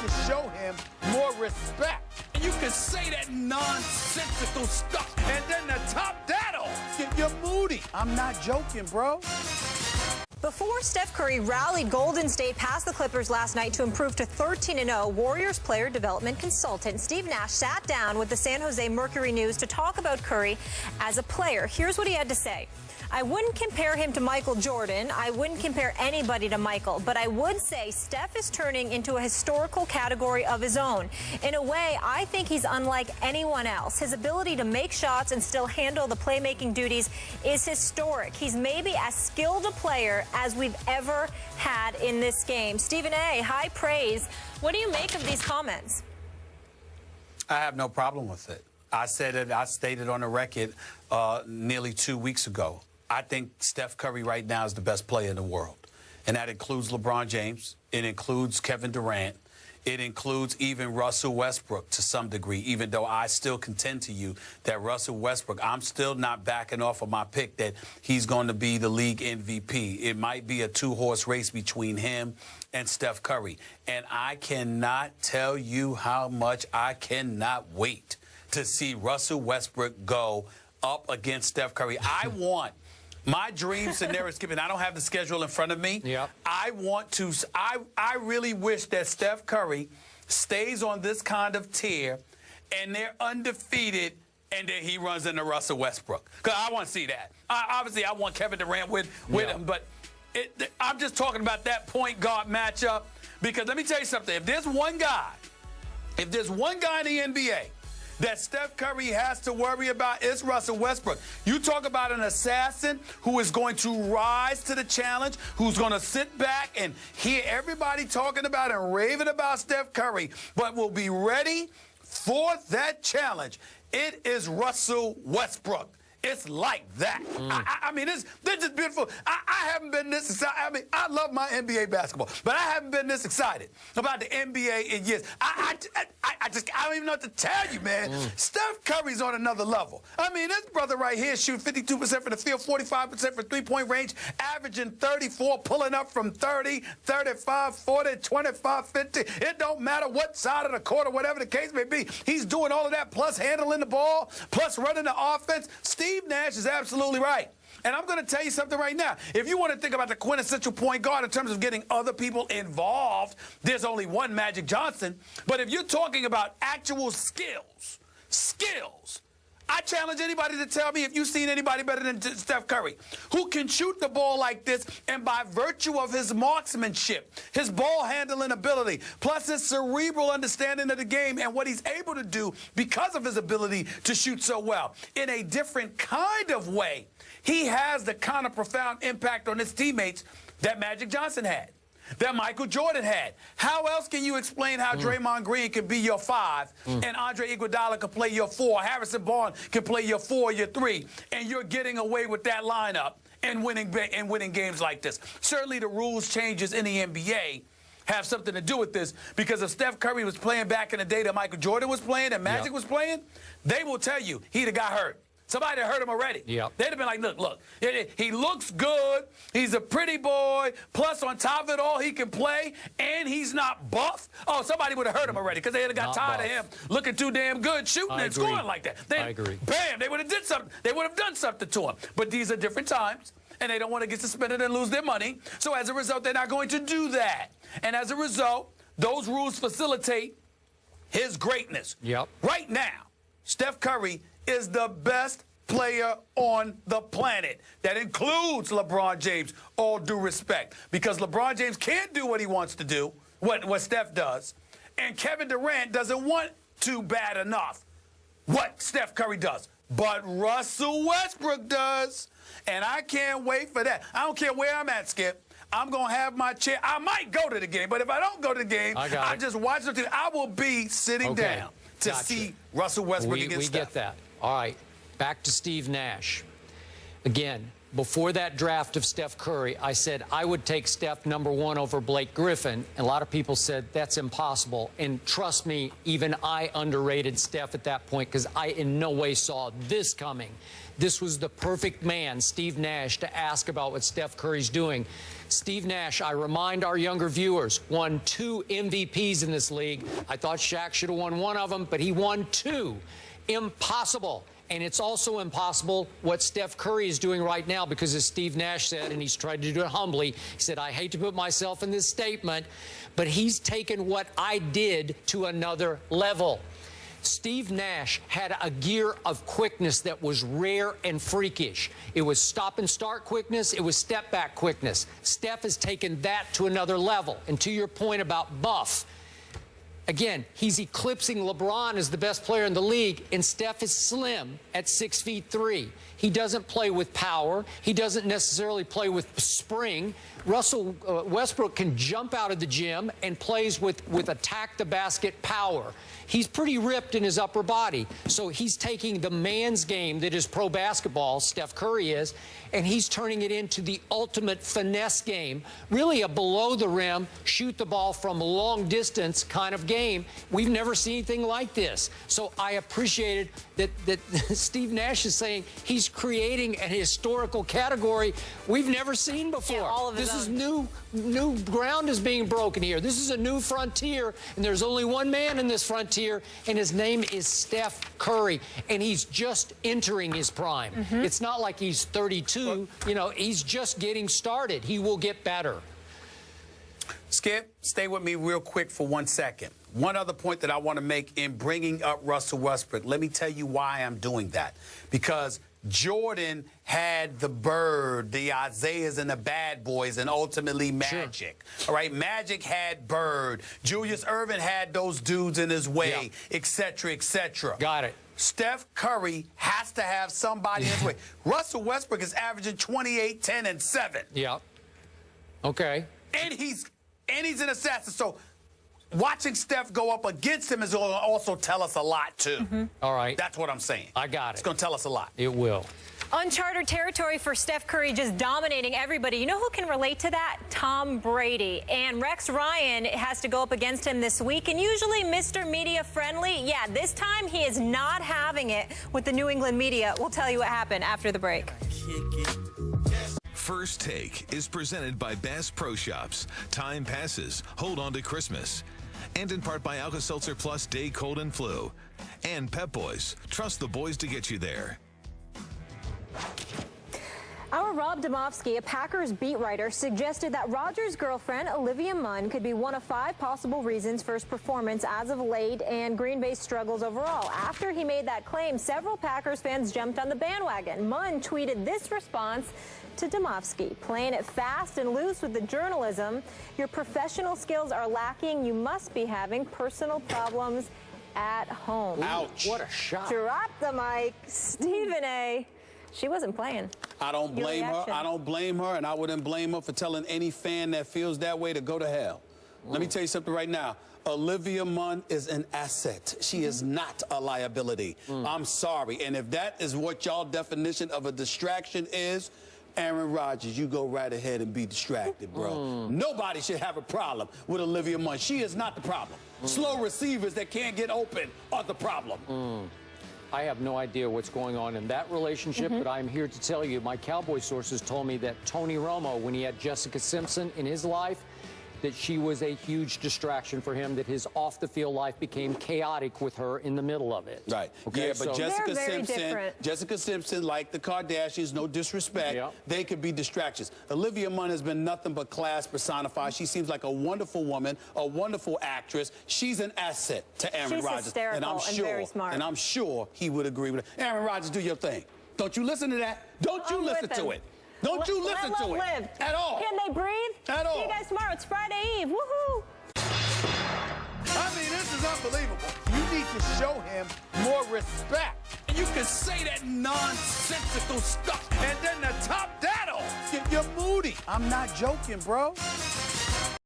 to show him more respect. You can say that nonsensical stuff And then to top that off, you're moody. I'm not joking, bro. Before Steph Curry rallied Golden State past the Clippers last night to improve to 13-0, Warriors player development consultant Steve Nash sat down with the San Jose Mercury News to talk about Curry as a player. Here's what he had to say. I wouldn't compare him to Michael Jordan. I wouldn't compare anybody to Michael. But I would say Steph is turning into a historical category of his own. In a way, I think he's unlike anyone else. His ability to make shots and still handle the playmaking duties is historic. He's maybe as skilled a player as we've ever had in this game. Stephen A., high praise. What do you make of these comments? I have no problem with it. I said it. I stated on the record nearly 2 weeks ago. I think Steph Curry right now is the best player in the world. And that includes LeBron James. It includes Kevin Durant. It includes even Russell Westbrook to some degree, even though I still contend to you that Russell Westbrook, I'm still not backing off of my pick that he's going to be the league MVP. It might be a two-horse race between him and Steph Curry. And I cannot tell you how much I cannot wait to see Russell Westbrook go up against Steph Curry. I want my dream scenario, skipping. I don't have the schedule in front of me. Yep. I really wish that Steph Curry stays on this kind of tear and they're undefeated and then he runs into Russell Westbrook. Because I want to see that. Obviously, I want Kevin Durant with him, but I'm just talking about that point guard matchup because let me tell you something. If there's one guy in the NBA that Steph Curry has to worry about, is Russell Westbrook. You talk about an assassin who is going to rise to the challenge, who's going to sit back and hear everybody talking about and raving about Steph Curry, but will be ready for that challenge. It is Russell Westbrook. It's like that. I mean, this is beautiful. I haven't been this excited. I mean, I love my NBA basketball, but I haven't been this excited about the NBA in years. I don't even know what to tell you, man. Steph Curry's on another level. I mean, this brother right here shooting 52% from the field, 45% for three-point range, averaging 34, pulling up from 30, 35, 40, 25, 50. It don't matter what side of the court or whatever the case may be. He's doing all of that, plus handling the ball, plus running the offense. Steve Nash is absolutely right. And I'm going to tell you something right now. If you want to think about the quintessential point guard in terms of getting other people involved, there's only one Magic Johnson. But if you're talking about actual skills, I challenge anybody to tell me if you've seen anybody better than Steph Curry, who can shoot the ball like this, and by virtue of his marksmanship, his ball handling ability, plus his cerebral understanding of the game and what he's able to do because of his ability to shoot so well in a different kind of way, he has the kind of profound impact on his teammates that Magic Johnson had, that Michael Jordan had. How else can you explain how Draymond Green can be your 5 and Andre Iguodala can play your 4, Harrison Barnes can play your 4, your 3, and you're getting away with that lineup and winning games like this? Certainly the rules changes in the NBA have something to do with this, because if Steph Curry was playing back in the day that Michael Jordan was playing and Magic was playing, they will tell you he'd have got hurt. Somebody hurt him already. Yep. They'd have been like, look, he looks good. He's a pretty boy. Plus, on top of it all, he can play, and he's not buff. Oh, somebody would have hurt him already because they would have got tired of him looking too damn good shooting and scoring like that. I agree. Bam, they would have did something. They would have done something to him. But these are different times, and they don't want to get suspended and lose their money. So as a result, they're not going to do that. And as a result, those rules facilitate his greatness. Yep. Right now, Steph Curry is the best player on the planet. That includes LeBron James, all due respect, because LeBron James can't do what he wants to do, what Steph does, and Kevin Durant doesn't want to bad enough what Steph Curry does. But Russell Westbrook does, and I can't wait for that. I don't care where I'm at, Skip. I'm going to have my chair. I might go to the game, but if I don't go to the game, I just watch the team. I will be sitting down to see Russell Westbrook against Steph. We get that. All right, back to Steve Nash. Again, before that draft of Steph Curry, I said I would take Steph #1 over Blake Griffin. And a lot of people said that's impossible. And trust me, even I underrated Steph at that point because I in no way saw this coming. this was the perfect man, Steve Nash, to ask about what Steph Curry's doing. Steve Nash, I remind our younger viewers, won 2 MVPs in this league. I thought Shaq should have won one of them, but he won 2. Impossible. And it's also impossible what Steph Curry is doing right now, because as Steve Nash said, and he's tried to do it humbly, he said, I hate to put myself in this statement, but he's taken what I did to another level. Steve Nash had a gear of quickness that was rare and freakish. It was stop and start quickness. It was step back quickness. Steph has taken that to another level. And to your point about buff, again, he's eclipsing LeBron as the best player in the league, and Steph is slim at 6'3". He doesn't play with power. He doesn't necessarily play with spring. Russell Westbrook can jump out of the gym and plays with attack the basket power. He's pretty ripped in his upper body. So he's taking the man's game that is pro basketball, Steph Curry is, and he's turning it into the ultimate finesse game, really a below the rim, shoot the ball from long distance kind of game. We've never seen anything like this. So I appreciated that Steve Nash is saying he's creating a historical category we've never seen before. Yeah, all of this is new ground is being broken here. This is a new frontier, and there's only one man in this frontier, and his name is Steph Curry, and he's just entering his prime. It's not like he's 32. You know, he's just getting started. He will get better. Skip, stay with me real quick for 1 second. One other point that I want to make in bringing up Russell Westbrook. Let me tell you why I'm doing that. Because Jordan had the Bird, the Isaiahs and the Bad Boys, and ultimately Magic. Sure. All right, Magic had Bird. Julius Erving had those dudes in his way, et cetera, et cetera. Got it. Steph Curry has to have somebody in his way. Russell Westbrook is averaging 28, 10, and 7. Yeah. Okay. And he's an assassin. So watching Steph go up against him is going to also tell us a lot, too. All right. That's what I'm saying. I got it. It's going to tell us a lot. It will. Uncharted territory for Steph Curry, just dominating everybody. You know who can relate to that? Tom Brady. And Rex Ryan has to go up against him this week. And usually Mr. Media friendly. Yeah, this time he is not having it with the New England media. We'll tell you what happened after the break. First Take is presented by Bass Pro Shops. Time passes. Hold on to Christmas. And in part by Alka-Seltzer Plus Day Cold and Flu. And Pep Boys. Trust the boys to get you there. Our Rob Domofsky, a Packers beat writer, suggested that Rodgers' girlfriend, Olivia Munn, could be one of 5 possible reasons for his performance as of late and Green Bay's struggles overall. After he made that claim, several Packers fans jumped on the bandwagon. Munn tweeted this response to Domofsky: playing it fast and loose with the journalism. Your professional skills are lacking. You must be having personal problems at home. Ouch. What a shot. Drop the mic. Stephen A. She wasn't playing. I don't blame her. I don't blame her, and I wouldn't blame her for telling any fan that feels that way to go to hell. Let me tell you something right now. Olivia Munn is an asset. She is not a liability. I'm sorry. And if that is what y'all definition of a distraction is, Aaron Rodgers, you go right ahead and be distracted, bro. Nobody should have a problem with Olivia Munn. She is not the problem. Slow receivers that can't get open are the problem. I have no idea what's going on in that relationship, but I'm here to tell you, my Cowboy sources told me that Tony Romo, when he had Jessica Simpson in his life, that she was a huge distraction for him, that his off-the-field life became chaotic with her in the middle of it. Right. Okay, Yeah, but so Jessica Simpson, like the Kardashians, no disrespect, they could be distractions. Olivia Munn has been nothing but class personified. She seems like a wonderful woman, a wonderful actress. She's an asset to Aaron Rodgers. She's hysterical and very smart. And I'm sure he would agree with her. Aaron Rodgers, do your thing. Don't you listen to that? Don't you listen to it. Don't you listen to it at all. Can they breathe? At all. See you guys tomorrow. It's Friday Eve. Woohoo! I mean, this is unbelievable. You need to show him more respect. And you can say that nonsensical stuff. And then to top that off, you're moody. I'm not joking, bro.